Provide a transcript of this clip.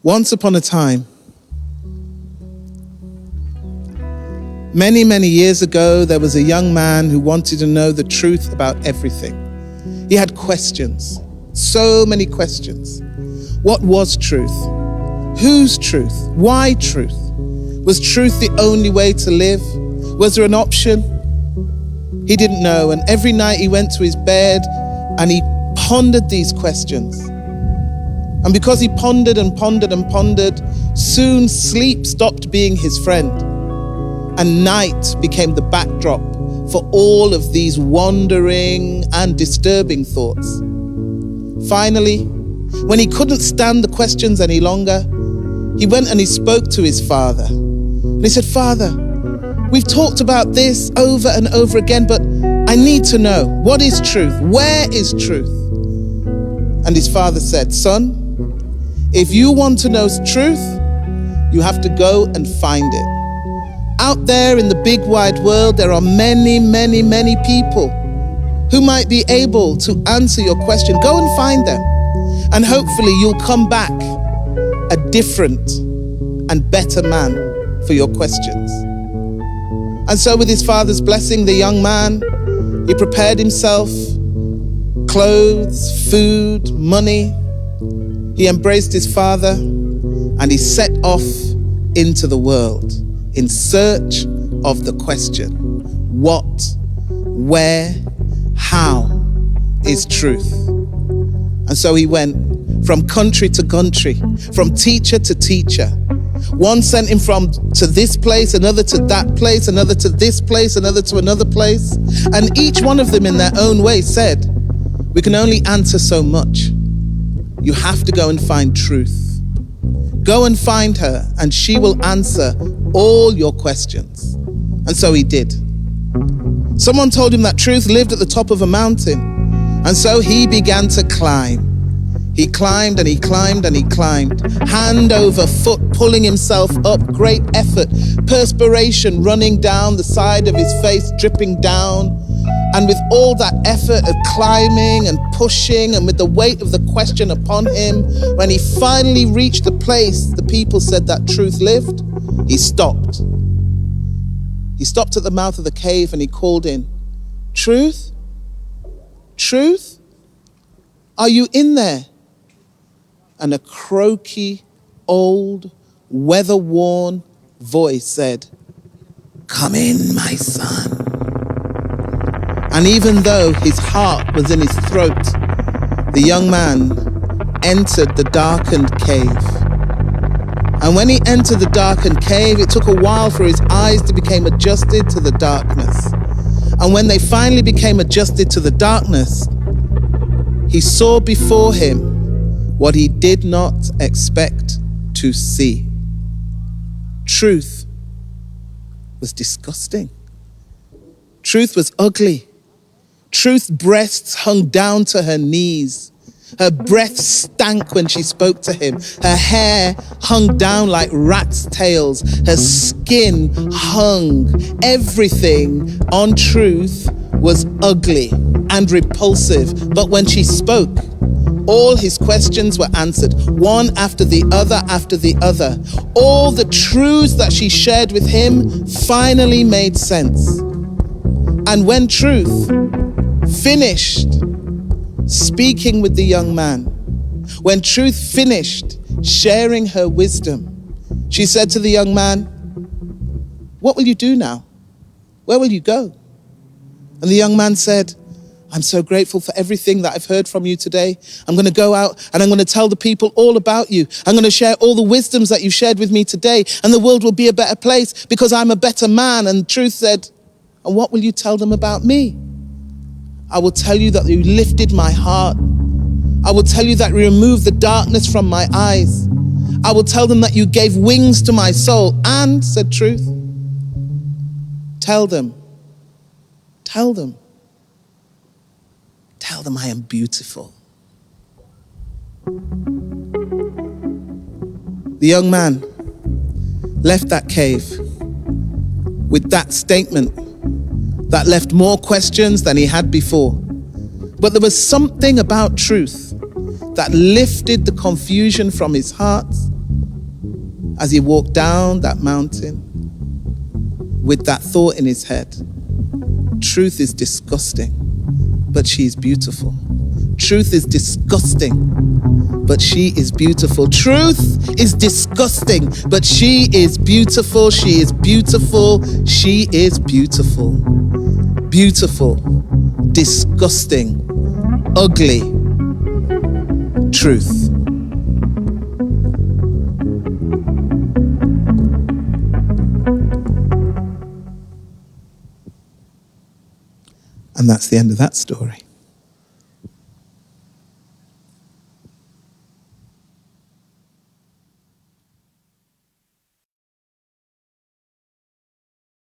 Once upon a time, many, many years ago, there was a young man who wanted to know the truth about everything. He had questions, so many questions. What was truth? Whose truth? Why truth? Was truth the only way to live? Was there an option? He didn't know, and every night he went to his bed and he pondered these questions. And because he pondered and pondered and pondered, soon sleep stopped being his friend. And night became the backdrop for all of these wandering and disturbing thoughts. Finally, when he couldn't stand the questions any longer, he went and he spoke to his father. And he said, "Father, we've talked about this over and over again, but I need to know, what is truth? Where is truth?" And his father said, "Son, if you want to know truth, you have to go and find it. Out there in the big wide world, there are many, many, many people who might be able to answer your question. Go and find them. And hopefully you'll come back a different and better man for your questions." And so with his father's blessing, the young man, he prepared himself, clothes, food, money. He embraced his father and he set off into the world in search of the question, what, where, how is truth? And so he went from country to country, from teacher to teacher. One sent him to this place, another to that place, another to this place, another to another place. And each one of them in their own way said, "We can only answer so much. You have to go and find truth. Go and find her and she will answer all your questions." And so he did. Someone told him that truth lived at the top of a mountain. And so he began to climb. He climbed and he climbed and he climbed, hand over foot, pulling himself up, great effort, perspiration running down the side of his face, dripping down. And with all that effort of climbing and pushing and with the weight of the question upon him, when he finally reached the place the people said that truth lived, he stopped. He stopped at the mouth of the cave and he called in, "Truth? Truth? Are you in there?" And a croaky, old, weather-worn voice said, "Come in, my son." And even though his heart was in his throat, the young man entered the darkened cave. And when he entered the darkened cave, it took a while for his eyes to become adjusted to the darkness. And when they finally became adjusted to the darkness, he saw before him what he did not expect to see. Truth was disgusting. Truth was ugly. Truth's breasts hung down to her knees. Her breath stank when she spoke to him. Her hair hung down like rats' tails. Her skin hung. Everything on Truth was ugly and repulsive. But when she spoke, all his questions were answered, one after the other after the other. All the truths that she shared with him finally made sense. And when Truth finished speaking with the young man, when Truth finished sharing her wisdom, she said to the young man, "What will you do now? Where will you go?" And the young man said, "I'm so grateful for everything that I've heard from you today. I'm going to go out and I'm going to tell the people all about you. I'm going to share all the wisdoms that you've shared with me today, and the world will be a better place because I'm a better man." And Truth said, "And what will you tell them about me?" "I will tell you that you lifted my heart. I will tell you that you removed the darkness from my eyes. I will tell them that you gave wings to my soul. And," said Truth, tell them I am beautiful." The young man left that cave with that statement that left more questions than he had before. But there was something about Truth that lifted the confusion from his heart as he walked down that mountain with that thought in his head. Truth is disgusting, but she is beautiful. Truth is disgusting, but she is beautiful. Truth is disgusting, but she is beautiful. She is beautiful. She is beautiful. Beautiful, disgusting, ugly. Truth. And that's the end of that story.